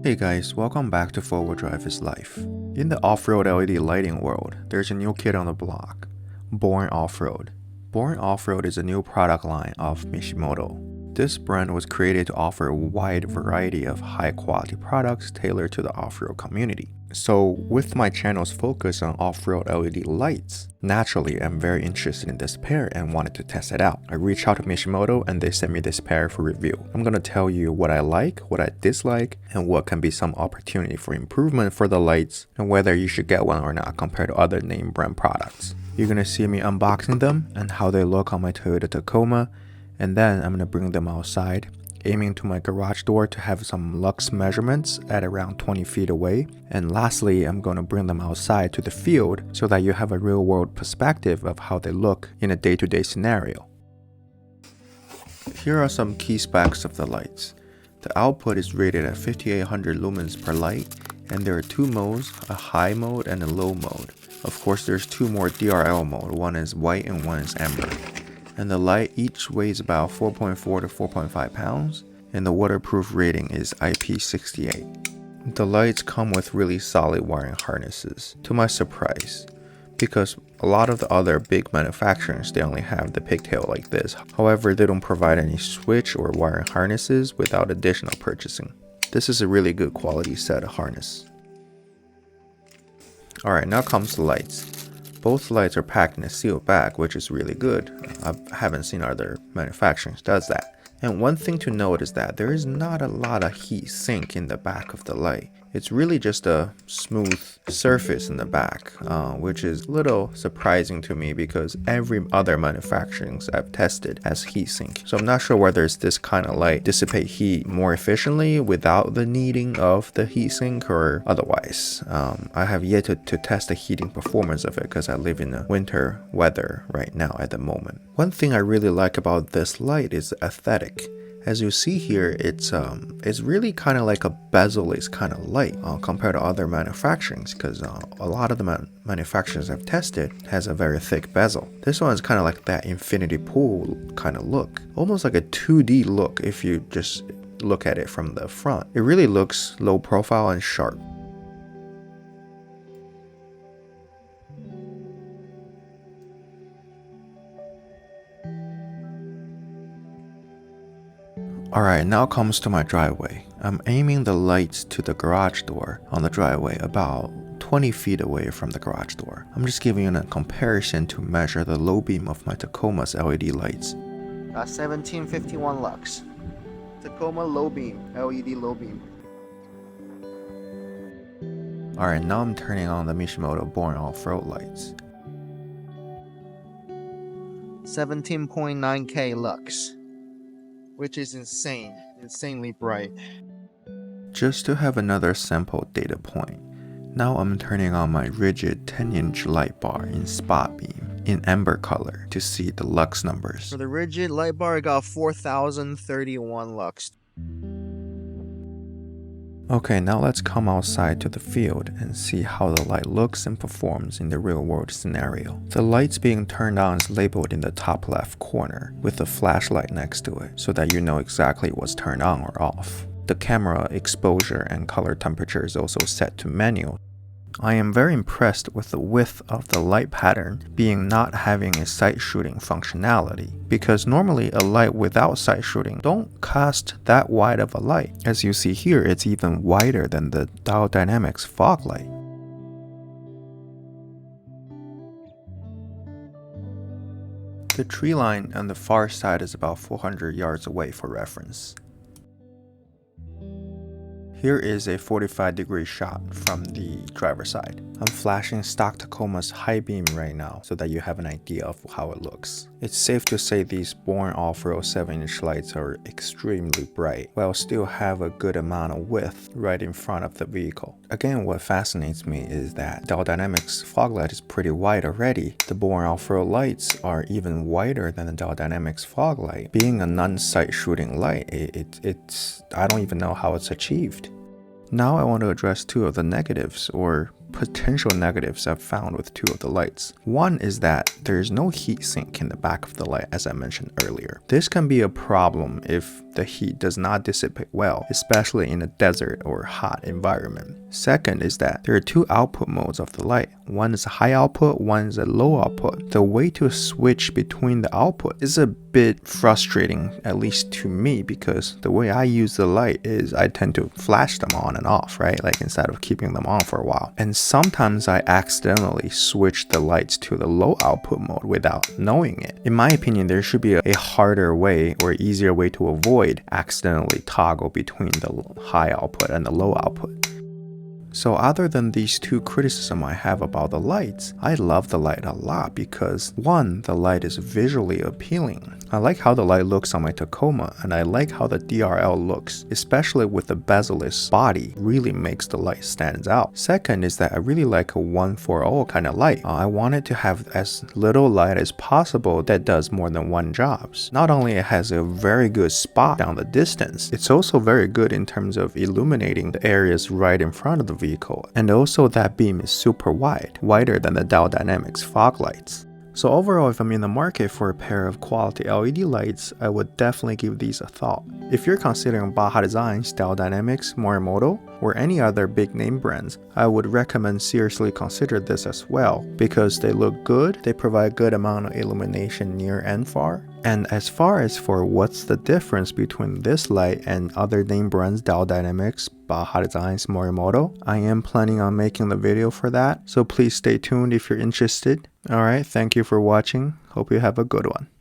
Hey guys, welcome back to Four-Wheel Drive is Life. In the off-road LED lighting world, there's a new kid on the block, Borne Off-Road. Borne Off-Road is a new product line of MISHIMOTO. This brand was created to offer a wide variety of high-quality products tailored to the off-road community. So, with my channel's focus on off-road LED lights, naturally I'm very interested in this pair and wanted to test it out. I reached out to MISHIMOTO and they sent me this pair for review. I'm gonna tell you what I like, what I dislike, and what can be some opportunity for improvement for the lights, and whether you should get one or not compared to other name brand products. You're gonna see me unboxing them and how they look on my Toyota Tacoma, and then I'm gonna bring them outside, aiming to my garage door to have some lux measurements at around 20 feet away. And lastly, I'm going to bring them outside to the field so that you have a real world perspective of how they look in a day-to-day scenario. Here are some key specs of the lights. The output is rated at 5800 lumens per light, and there are two modes, a high mode and a low mode. Of course, there's two more DRL mode, one is white and one is amber. And the light each weighs about 4.4 to 4.5 pounds, and the waterproof rating is IP68. The lights come with really solid wiring harnesses, to my surprise, because a lot of the other big manufacturers, they only have the pigtail like this. However, they don't provide any switch or wiring harnesses without additional purchasing. This is a really good quality set of harness. Alright, now comes the lights. Both lights are packed in a sealed bag, which is really good. I haven't seen other manufacturers does that. And one thing to note is that there is not a lot of heat sink in the back of the light. It's really just a smooth surface in the back, which is a little surprising to me because every other manufacturing I've tested has heat sink. So I'm not sure whether it's this kind of light dissipate heat more efficiently without the needing of the heat sink or otherwise. I have yet to test the heating performance of it because I live in the winter weather right now at the moment. One thing I really like about this light is the aesthetic. As you see here, it's really kind of like a bezel-less kind of light compared to other manufacturings, because a lot of the manufacturers I've tested has a very thick bezel. This one is kind of like that infinity pool kind of look, almost like a 2D look if you just look at it from the front. It really looks low profile and sharp. Alright, now comes to my driveway. I'm aiming the lights to the garage door on the driveway about 20 feet away from the garage door. I'm just giving you a comparison to measure the low beam of my Tacoma's LED lights. 1751 lux. Tacoma low beam, LED low beam. Alright, now I'm turning on the MISHIMOTO Borne off-road lights. 17.9K lux. Which is insanely bright. Just to have another sample data point, now I'm turning on my rigid 10-inch light bar in spot beam in amber color to see the lux numbers. For the rigid light bar, I got 4031 lux. Okay, now let's come outside to the field and see how the light looks and performs in the real world scenario. The lights being turned on is labeled in the top left corner with a flashlight next to it so that you know exactly what's turned on or off. The camera exposure and color temperature is also set to manual. I am very impressed with the width of the light pattern being not having a sight shooting functionality, because normally a light without sight shooting don't cast that wide of a light. As you see here, it's even wider than the Dow Dynamics fog light. The tree line on the far side is about 400 yards away for reference. Here is a 45-degree shot from the driver's side. I'm flashing stock Tacoma's high beam right now so that you have an idea of how it looks. It's safe to say these Borne off-road 7-inch lights are extremely bright, while still have a good amount of width right in front of the vehicle. Again, what fascinates me is that Dow Dynamics fog light is pretty wide already. The Borne off-road lights are even wider than the Dow Dynamics fog light. Being a non-sight shooting light, I don't even know how it's achieved. Now I want to address two of the negatives or potential negatives I've found with two of the lights. One is that there is no heat sink in the back of the light, as I mentioned earlier. This can be a problem if the heat does not dissipate well, especially in a desert or hot environment. Second is that there are two output modes of the light. One is a high output, one is a low output. The way to switch between the output is a bit frustrating, at least to me, because the way I use the light is I tend to flash them on and off, right? Like instead of keeping them on for a while. And sometimes I accidentally switch the lights to the low output mode without knowing it. In my opinion, there should be a harder way or easier way to avoid accidentally toggle between the high output and the low output. So other than these two criticisms I have about the lights, I love the light a lot because 1, the light is visually appealing. I like how the light looks on my Tacoma, and I like how the DRL looks, especially with the bezel-less body, really makes the light stands out. Second is that I really like a 140 kind of light. I want it to have as little light as possible that does more than one jobs. Not only it has a very good spot down the distance, it's also very good in terms of illuminating the areas right in front of the vehicle. And also that beam is super wide, wider than the Dow Dynamics fog lights. So overall, if I'm in the market for a pair of quality LED lights, I would definitely give these a thought. If you're considering Baja Designs, Dow Dynamics, MISHIMOTO, or any other big name brands, I would recommend seriously consider this as well, because they look good, they provide good amount of illumination near and far. And as far as for what's the difference between this light and other name brands, Dow Dynamics, Baja Designs, MISHIMOTO, I am planning on making the video for that, so please stay tuned if you're interested. Alright, thank you for watching, hope you have a good one.